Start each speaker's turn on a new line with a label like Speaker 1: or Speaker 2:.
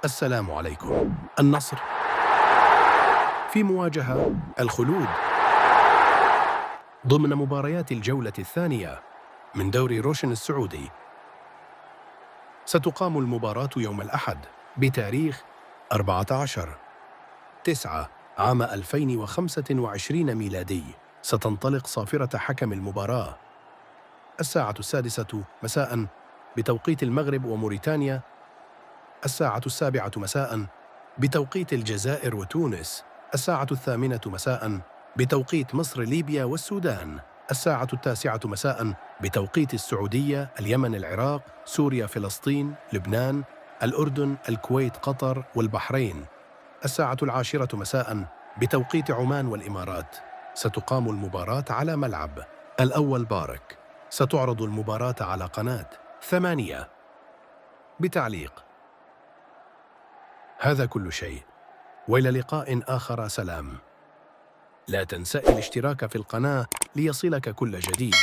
Speaker 1: السلام عليكم. النصر في مواجهة الخلود ضمن مباريات الجولة الثانية من دوري روشن السعودي. ستقام المباراة يوم الأحد بتاريخ 14/9 عام 2025 ميلادي. ستنطلق صافرة حكم المباراة الساعة 6 مساء بتوقيت المغرب وموريتانيا، الساعة 7 مساء بتوقيت الجزائر وتونس، الساعة 8 مساء بتوقيت مصر ليبيا والسودان، الساعة 9 مساء بتوقيت السعودية اليمن العراق سوريا فلسطين لبنان الأردن الكويت قطر والبحرين، الساعة 10 مساء بتوقيت عمان والإمارات. ستقام المباراة على ملعب الأول بارك. ستعرض المباراة على قناة 8 بتعليق. هذا كل شيء، وإلى لقاء آخر. سلام. لا تنسى الاشتراك في القناة ليصلك كل جديد.